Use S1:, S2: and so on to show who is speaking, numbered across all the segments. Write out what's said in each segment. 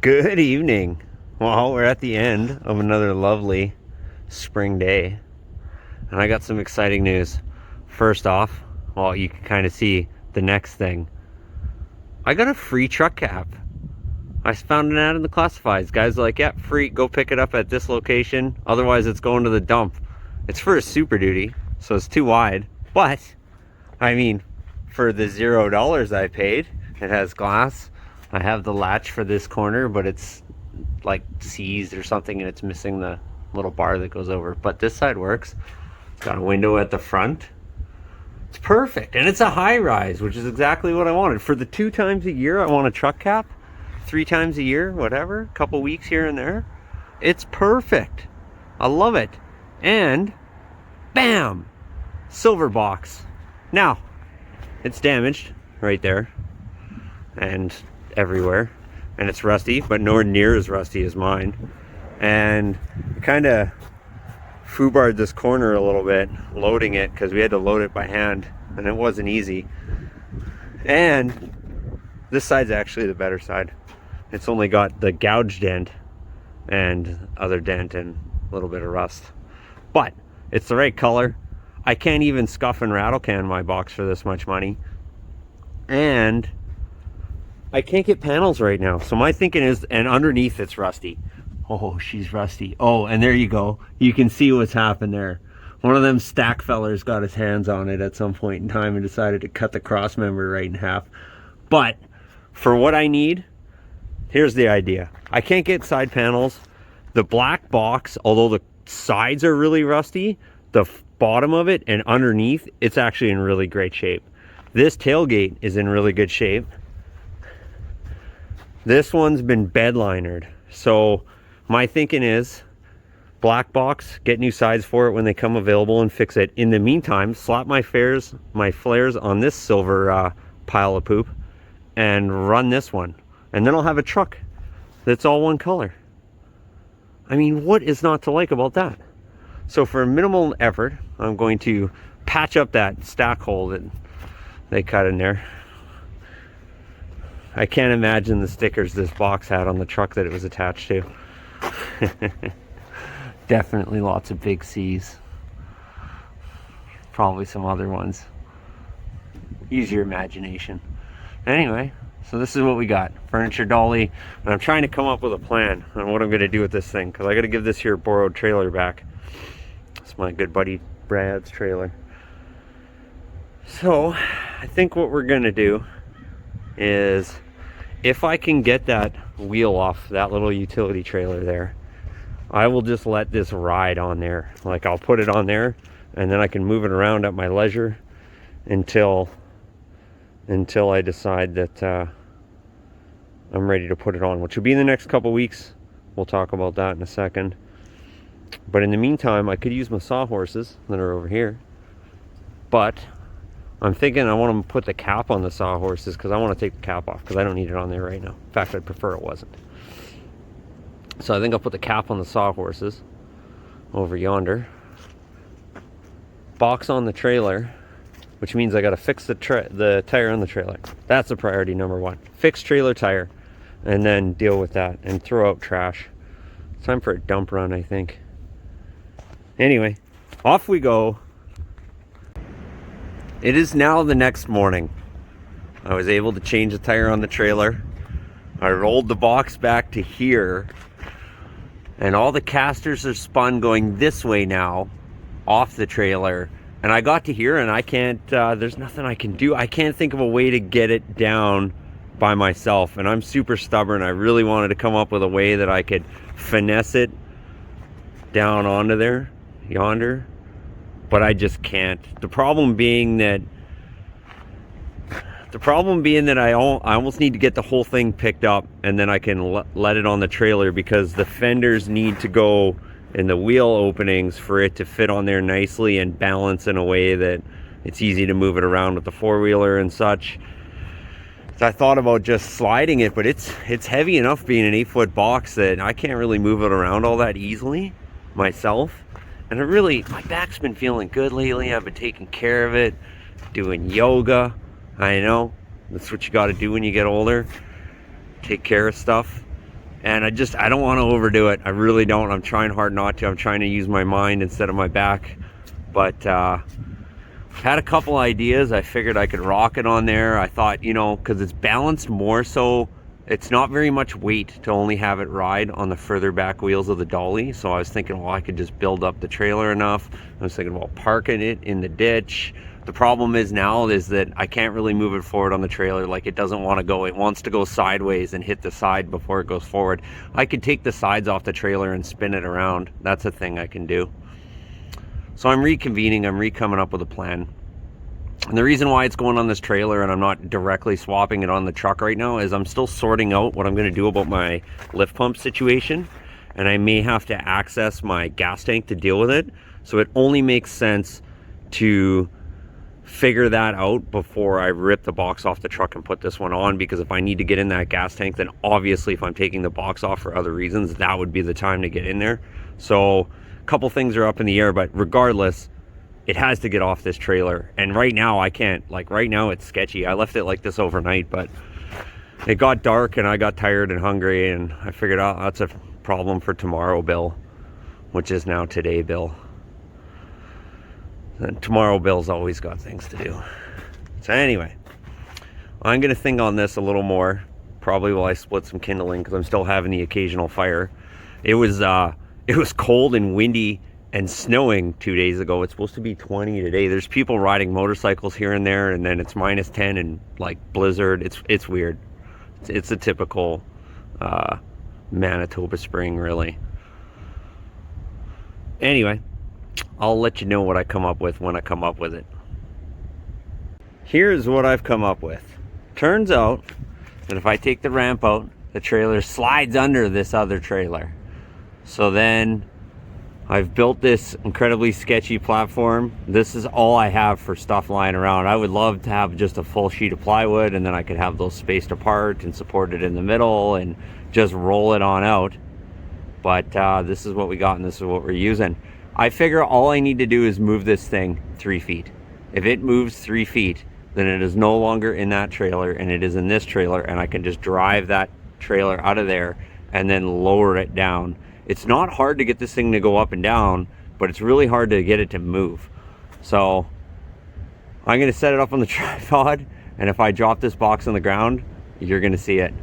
S1: Good evening. Well, we're at the end of another lovely spring day, and I got some exciting news. First off, well, you can kind of see the next thing. I got a free truck cap. I found an ad in the classifieds. Guys are like, yeah, free, go pick it up at this location. Otherwise, it's going to the dump. It's for a Super Duty, so it's too wide. But, I mean, for the $0 I paid, it has glass. I have the latch for this corner, but it's like seized or something, and it's missing the little bar that goes over. But this side works. It's got a window at the front. It's perfect, and it's a high rise, which is exactly what I wanted. For the 2 times a year I want a truck cap, 3 times a year, whatever, a couple weeks here and there. It's perfect. I love it. And bam, silver box. Now, it's damaged right there and everywhere, and it's rusty, but nowhere near as rusty as mine. And kind of foobarred this corner a little bit loading it, because we had to load it by hand and it wasn't easy. And this side's actually the better side. It's only got the gouge dent and other dent and a little bit of rust, but it's the right color. I can't even scuff and rattle can my box for this much money, and I can't get panels right now. So my thinking is, and underneath it's rusty. Oh, she's rusty. Oh, and there you go. You can see what's happened there. One of them stack fellers got his hands on it at some point in time and decided to cut the cross member right in half. But for what I need, here's the idea. I can't get side panels. The black box, although the sides are really rusty, the bottom of it and underneath, it's actually in really great shape. This tailgate is in really good shape. This one's been bed linered. So my thinking is black box, get new sides for it when they come available and fix it. In the meantime, slap my flares on this silver pile of poop and run this one. And then I'll have a truck that's all one color. I mean, what is not to like about that? So for minimal effort, I'm going to patch up that stack hole that they cut in there. I can't imagine the stickers this box had on the truck that it was attached to. Definitely lots of big C's. Probably some other ones. Use your imagination. Anyway, so this is what we got. Furniture dolly. And I'm trying to come up with a plan on what I'm going to do with this thing, because I got to give this here borrowed trailer back. It's my good buddy Brad's trailer. So I think what we're going to do is, if I can get that wheel off that little utility trailer there, I will just let this ride on there. Like, I'll put it on there and then I can move it around at my leisure until I decide that I'm ready to put it on, which will be in the next couple weeks. We'll talk about that in a second. But in the meantime, I could use my sawhorses that are over here. But I'm thinking I want to put the cap on the sawhorses, because I want to take the cap off, because I don't need it on there right now. In fact, I'd prefer it wasn't. So I think I'll put the cap on the sawhorses over yonder. Box on the trailer, which means I got to fix the tire on the trailer. That's the priority number 1. Fix trailer tire, and then deal with that and throw out trash. It's time for a dump run, I think. Anyway, off we go. It is now the next morning. I was able to change the tire on the trailer. I rolled the box back to here, and all the casters are spun going this way now, off the trailer. And I got to here, and I can't, there's nothing I can do. I can't think of a way to get it down by myself, and I'm super stubborn. I really wanted to come up with a way that I could finesse it down onto there, yonder. But I just can't. The problem being that I almost need to get the whole thing picked up, and then I can let it on the trailer, because the fenders need to go in the wheel openings for it to fit on there nicely and balance in a way that it's easy to move it around with the four-wheeler and such. So I thought about just sliding it, but it's heavy enough, being an 8-foot box, that I can't really move it around all that easily myself. And my back's been feeling good lately. I've been taking care of it, doing yoga. I know, that's what you got to do when you get older. Take care of stuff. And I don't want to overdo it. I really don't. I'm trying hard not to. I'm trying to use my mind instead of my back. But had a couple ideas. I figured I could rock it on there. I thought, you know, because it's balanced more so, it's not very much weight to only have it ride on the further back wheels of the dolly. So I was thinking, well, I could just build up the trailer enough. I was thinking, well, parking it in the ditch. The problem is now is that I can't really move it forward on the trailer. Like, it doesn't want to go. It wants to go sideways and hit the side before it goes forward. I could take the sides off the trailer and spin it around. That's a thing I can do. So I'm reconvening. I'm coming up with a plan. And the reason why it's going on this trailer and I'm not directly swapping it on the truck right now is I'm still sorting out what I'm going to do about my lift pump situation. And I may have to access my gas tank to deal with it. So it only makes sense to figure that out before I rip the box off the truck and put this one on, because if I need to get in that gas tank, then obviously if I'm taking the box off for other reasons, that would be the time to get in there. So a couple things are up in the air, but regardless, it has to get off this trailer. And right now I can't. Like, right now it's sketchy. I left it like this overnight, but it got dark and I got tired and hungry, and I figured out that's a problem for tomorrow, Bill, which is now today, Bill. And tomorrow Bill's always got things to do. So anyway, I'm gonna think on this a little more, probably while I split some kindling, because I'm still having the occasional fire. It was cold and windy and snowing 2 days ago. It's supposed to be 20 today. There's people riding motorcycles here and there, and then it's -10 and like blizzard. It's weird. It's a typical Manitoba spring, really. Anyway, I'll let you know what I come up with when I come up with it. Here's what I've come up with. Turns out that if I take the ramp out, the trailer slides under this other trailer. So then I've built this incredibly sketchy platform. This is all I have for stuff lying around. I would love to have just a full sheet of plywood, and then I could have those spaced apart and support it in the middle and just roll it on out. But this is what we got, and this is what we're using. I figure all I need to do is move this thing 3 feet. If it moves 3 feet, then it is no longer in that trailer and it is in this trailer, and I can just drive that trailer out of there and then lower it down. It's not hard to get this thing to go up and down, but it's really hard to get it to move. So I'm gonna set it up on the tripod, and if I drop this box on the ground, you're gonna see it.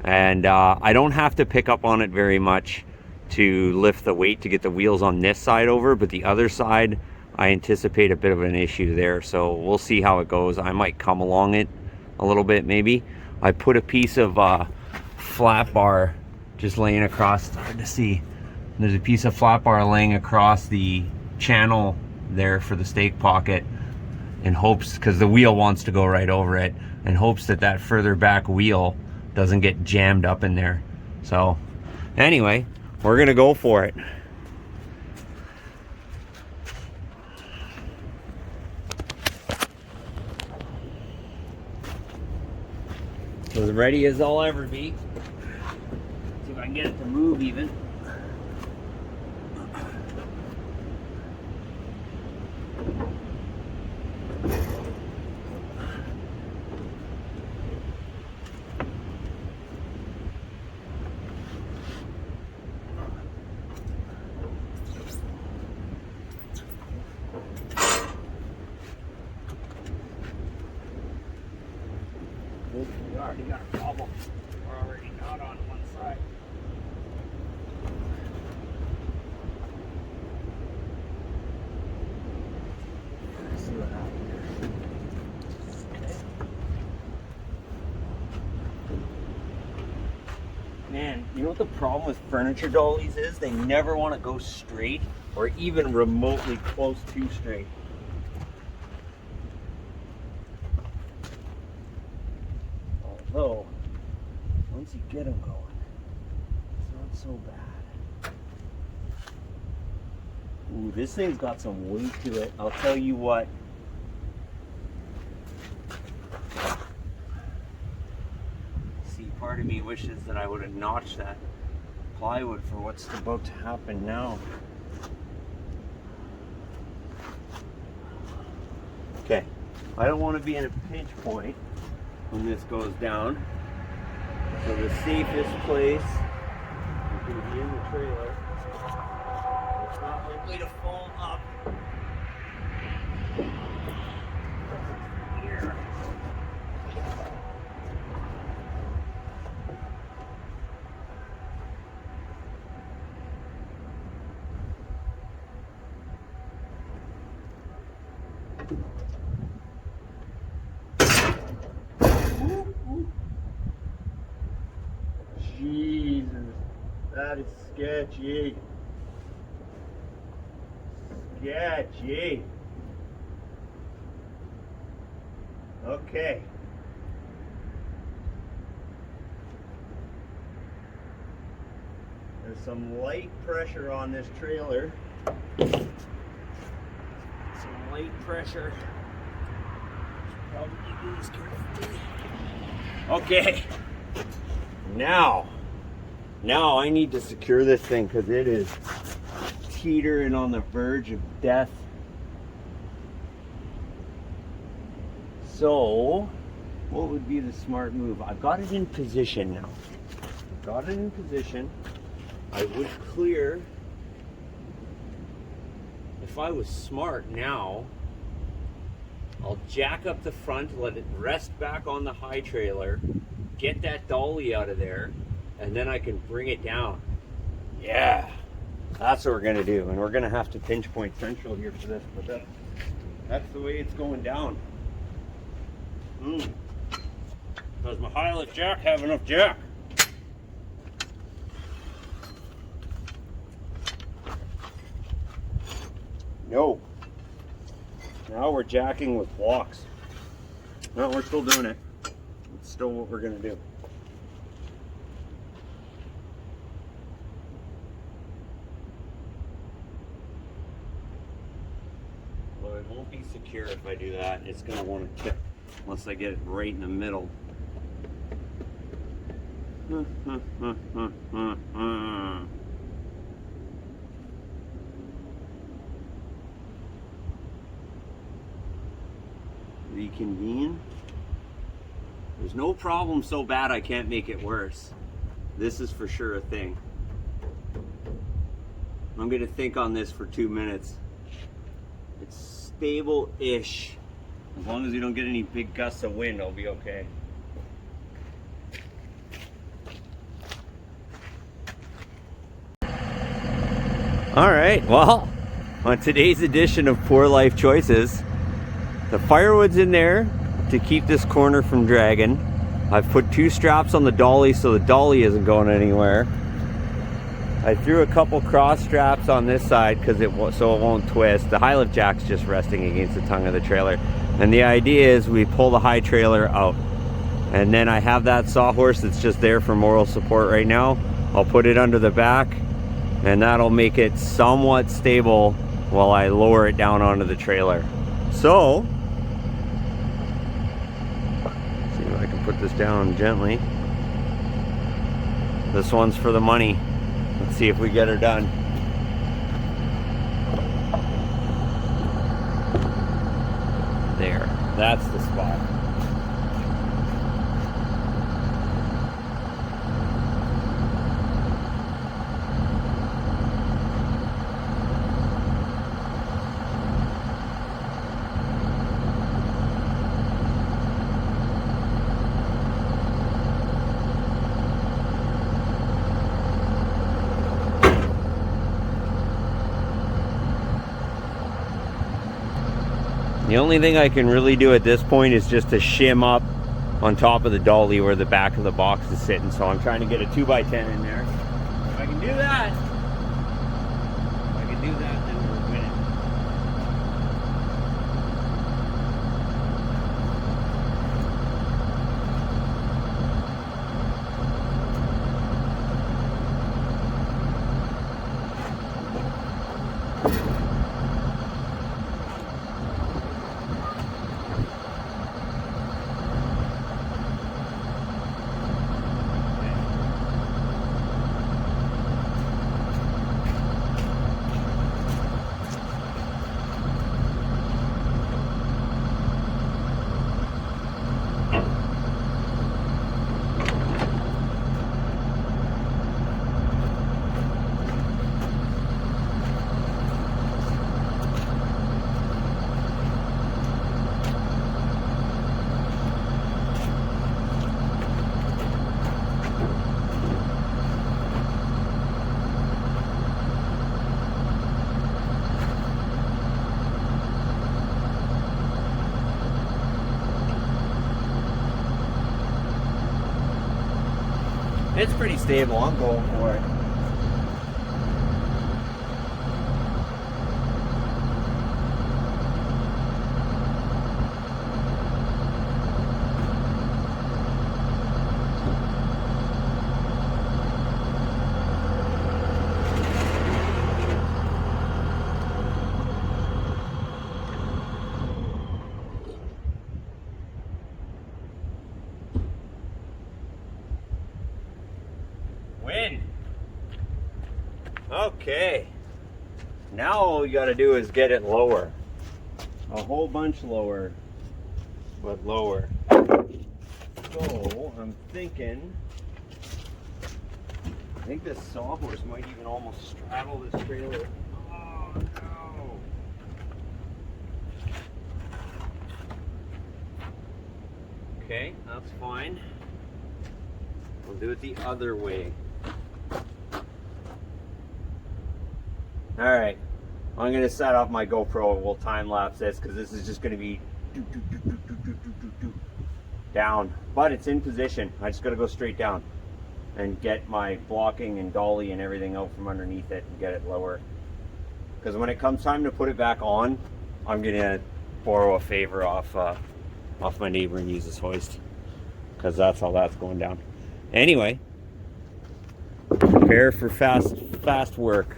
S1: And I don't have to pick up on it very much to lift the weight to get the wheels on this side over, but the other side I anticipate a bit of an issue there. So we'll see how it goes. I might come along it a little bit maybe. I put a piece of flat bar just laying across, it's hard to see. There's a piece of flat bar laying across the channel there for the stake pocket, in hopes, because the wheel wants to go right over it, in hopes that that further back wheel doesn't get jammed up in there. So anyway, we're gonna go for it. As ready as I'll ever be. See if I can get it to move even. We already got a problem. We're already not on one side. Let's see what happens here. Man, you know what the problem with furniture dollies is? They never want to go straight or even remotely close to straight. Although, once you get them going, it's not so bad. Ooh, this thing's got some weight to it. I'll tell you what. See, part of me wishes that I would have notched that plywood for what's about to happen now. Okay, I don't want to be in a pinch point when this goes down. So the safest place going to be in the trailer. It's not likely to fall up. Here. Jesus, that is sketchy. Sketchy. Okay. There's some light pressure on this trailer. Some light pressure. Probably do this carefully. Okay. Now I need to secure this thing because it is teetering on the verge of death. So, what would be the smart move? I've got it in position now. I've got it in position. I would clear. If I was smart now, I'll jack up the front, let it rest back on the high trailer, get that dolly out of there, and then I can bring it down. Yeah, that's what we're gonna do. And we're gonna have to pinch point central here for this, but that's the way it's going down. Does my high lift jack have enough jack? No. Now we're jacking with blocks. No, we're still doing it. It's still what we're gonna do. Well, it won't be secure if I do that. It's gonna want to tip once I get it right in the middle. Reconvene. There's no problem so bad I can't make it worse. This is for sure a thing. I'm gonna think on this for 2 minutes. It's stable-ish. As long as you don't get any big gusts of wind, I'll be okay. All right, well, on today's edition of Poor Life Choices, the firewood's in there to keep this corner from dragging. I've put 2 straps on the dolly so the dolly isn't going anywhere. I threw a couple cross straps on this side so it won't twist. The high lift jack's just resting against the tongue of the trailer. And the idea is we pull the high trailer out. And then I have that sawhorse that's just there for moral support right now. I'll put it under the back and that'll make it somewhat stable while I lower it down onto the trailer. So, see if I can put this down gently. This one's for the money. Let's see if we get her done. There, that's the spot. The only thing I can really do at this point is just to shim up on top of the dolly where the back of the box is sitting. So I'm trying to get a 2x10 in there. If I can do that, then we're winning. It's pretty stable. I'm going for it. Wind. Okay. Now all we got to do is get it lower. A whole bunch lower, but lower. So I'm thinking, I think this sawhorse might even almost straddle this trailer. Oh no. Okay, that's fine. We'll do it the other way. Alright, I'm going to set up my GoPro and we'll time lapse this because this is just going to be down. But it's in position. I just got to go straight down and get my blocking and dolly and everything out from underneath it and get it lower. Because when it comes time to put it back on, I'm going to borrow a favor off my neighbor and use his hoist. Because that's how that's going down. Anyway, prepare for fast work.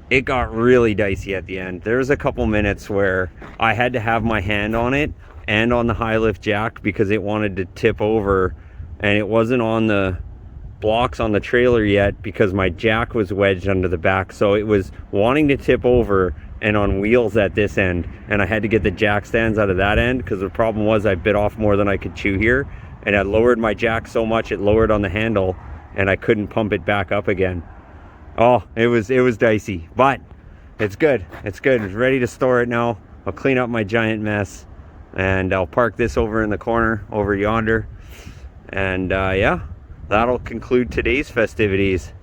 S1: It got really dicey at the end. There was a couple minutes where I had to have my hand on it and on the high lift jack because it wanted to tip over, and it wasn't on the blocks on the trailer yet because my jack was wedged under the back, so it was wanting to tip over and on wheels at this end, and I had to get the jack stands out of that end because the problem was I bit off more than I could chew here, and I lowered my jack so much it lowered on the handle and I couldn't pump it back up again. Oh, it was dicey, but it's good. It's good. It's ready to store it now. I'll clean up my giant mess and I'll park this over in the corner over yonder. And yeah, that'll conclude today's festivities.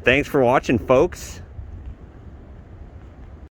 S1: Thanks for watching, folks.